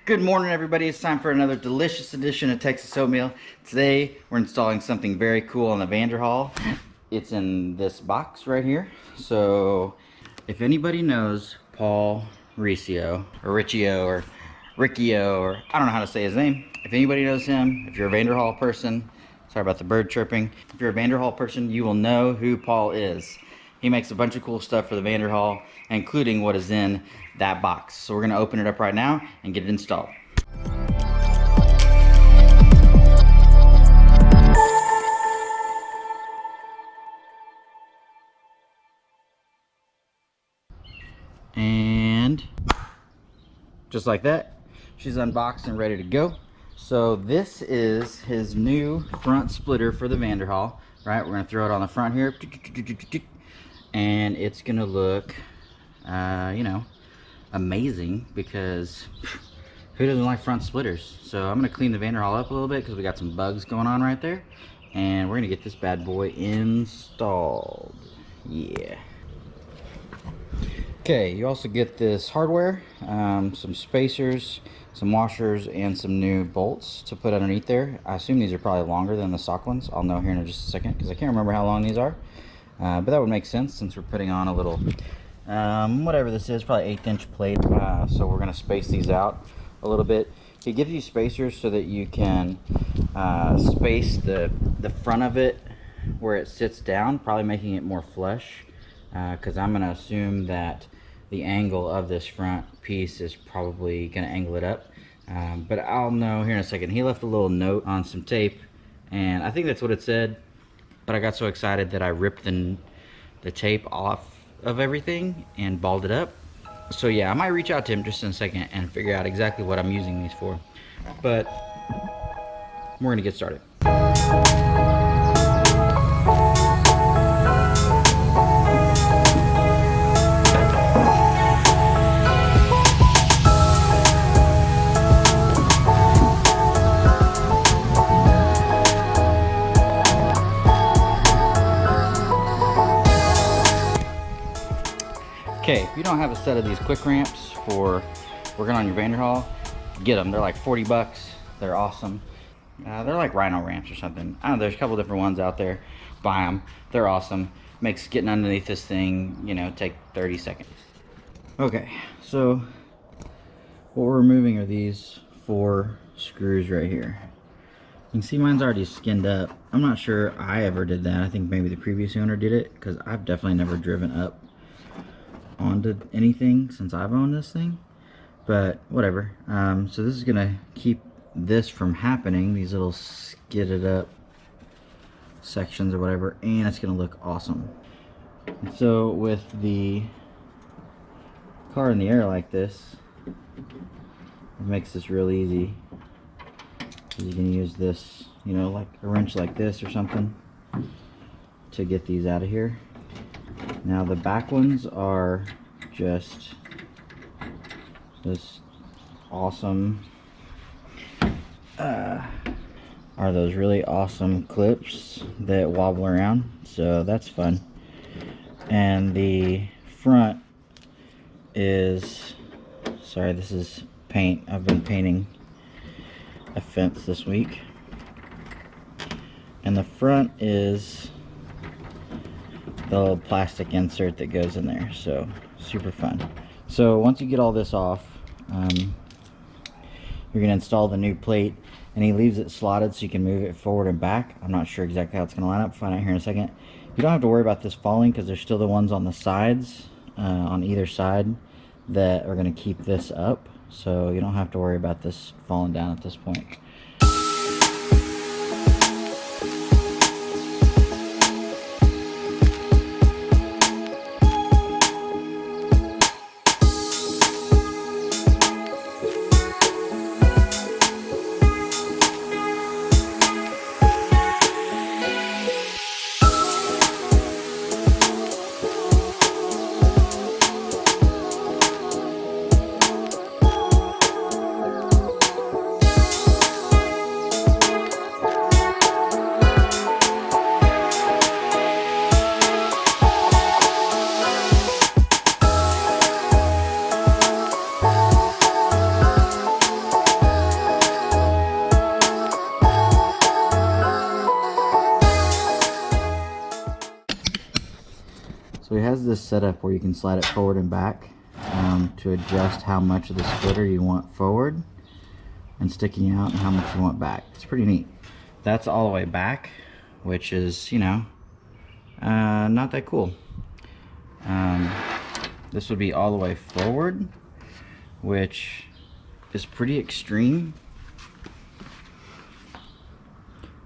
Good morning, everybody. It's time for another delicious edition of Texas Oatmeal. Today, we're installing something very cool on the Vanderhall. It's in this box right here. So, if anybody knows Paul Riccio, or Riccio, or Riccio, or I don't know how to say his name. If anybody knows him, if you're a Vanderhall person, sorry about the bird chirping. If you're a Vanderhall person, you will know who Paul is. He makes a bunch of cool stuff for the Vanderhall, including what is in that box. So we're gonna open it up right now and get it installed. And just like that, she's unboxed and ready to go. So this is his new front splitter for the Vanderhall, right? We're gonna throw it on the front here. And it's gonna look, you know, amazing, because who doesn't like front splitters? So I'm gonna clean the Vanderhall up a little bit because we got some bugs going on right there, and we're gonna get this bad boy installed. Yeah. Okay, you also get this hardware, some spacers, some washers, and some new bolts to put underneath there. I assume these are probably longer than the stock ones. I'll know here in just a second because I can't remember how long these are. But that would make sense since we're putting on a little, whatever this is, probably 1/8 inch plate. So we're gonna space these out a little bit. It gives you spacers so that you can space the front of it where it sits down, probably making it more flush, because I'm gonna assume that the angle of this front piece is probably gonna angle it up. But I'll know here in a second. He left a little note on some tape, and I think that's what it said. But I got so excited that I ripped the tape off of everything and balled it up. So yeah, I might reach out to him just in a second and figure out exactly what I'm using these for. But we're gonna get started. Okay, if you don't have a set of these quick ramps for working on your Vanderhall, get them. They're like 40 bucks. They're awesome. They're like Rhino ramps or something. I don't know, there's a couple different ones out there. Buy them. They're awesome. Makes getting underneath this thing, you know, take 30 seconds. Okay, so what we're removing are these 4 screws right here. You can see mine's already skinned up. I'm not sure I ever did that. I think maybe the previous owner did it, because I've definitely never driven up onto anything since I've owned this thing, but whatever. So this is gonna keep this from happening, these little skidded up sections or whatever, and it's gonna look awesome. And so with the car in the air like this, it makes this real easy. You can use this, you know, like a wrench like this or something to get these out of here. Now the back ones are just this awesome, are those really awesome clips that wobble around, so that's fun. And the front is, sorry, this is paint. I've been painting a fence this week, and the front is the little plastic insert that goes in there, so super fun. So once you get all this off, you're gonna install the new plate, and he leaves it slotted so you can move it forward and back. I'm not sure exactly how it's gonna line up. Find out here in a second. You don't have to worry about this falling because there's still the ones on the sides, on either side, that are gonna keep this up, so you don't have to worry about this falling down at this point. has this setup where you can slide it forward and back to adjust how much of the splitter you want forward and sticking out and how much you want back. It's pretty neat. That's all the way back, which is, you know, not that cool. This would be all the way forward, which is pretty extreme,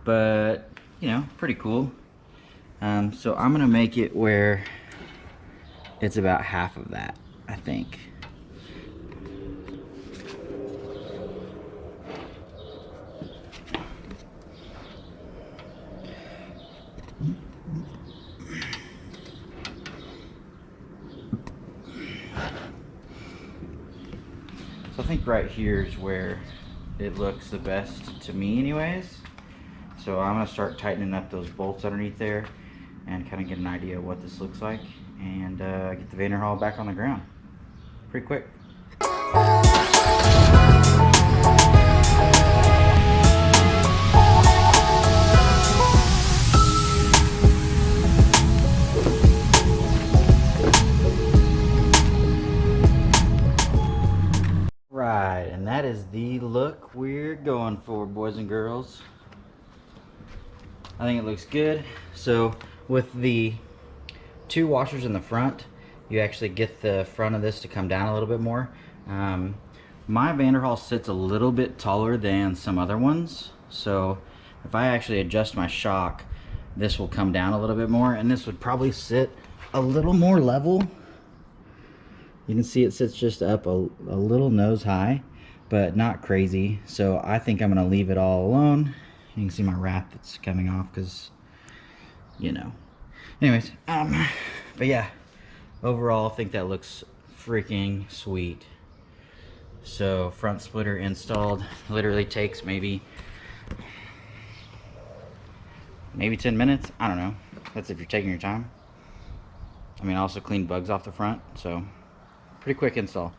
but you know, pretty cool. So I'm gonna make it where it's about half of that, I think. So I think right here is where it looks the best to me anyways. So I'm gonna start tightening up those bolts underneath there and kind of get an idea of what this looks like, and get the Vanderhall back on the ground pretty quick. Right, and that is the look we're going for, boys and girls. I think it looks good. So with the two washers in the front, you actually get the front of this to come down a little bit more. My Vanderhall sits a little bit taller than some other ones, so if I actually adjust my shock, this will come down a little bit more, and this would probably sit a little more level. You can see it sits just up a little nose high, but not crazy. So I think I'm gonna leave it all alone. You can see my wrap that's coming off because, you know. Anyways, but yeah, overall I think that looks freaking sweet. So front splitter installed literally takes maybe 10 minutes. I don't know. That's if you're taking your time. I mean, I also cleaned bugs off the front, so pretty quick install.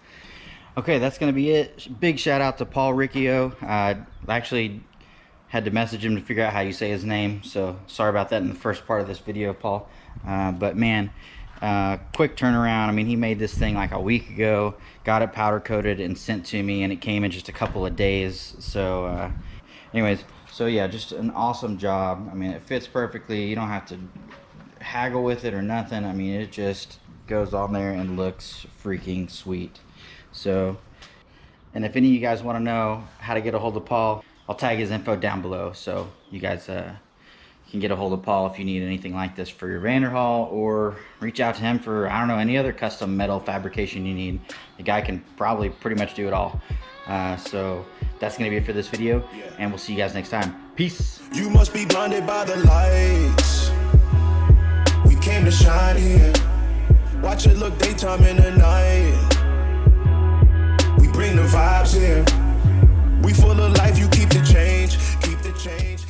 Okay, that's gonna be it. Big shout out to Paul Riccio. I actually had to message him to figure out how you say his name, so sorry about that in the first part of this video, Paul. But man, quick turnaround. I mean, he made this thing like a week ago, got it powder coated and sent to me, and it came in just a couple of days. So anyways, so yeah, just an awesome job. I mean, it fits perfectly. You don't have to haggle with it or nothing. I mean, it just goes on there and looks freaking sweet. So, and if any of you guys want to know how to get a hold of Paul, I'll tag his info down below, so you guys can get a hold of Paul if you need anything like this for your Vanderhall, or reach out to him for, I don't know, any other custom metal fabrication you need. The guy can probably pretty much do it all. So that's gonna be it for this video, and we'll see you guys next time. Peace. You must be blinded by the lights. We came to shine here. Watch it look daytime in the night. We bring the vibes here. We full of life, you keep the change, keep the change.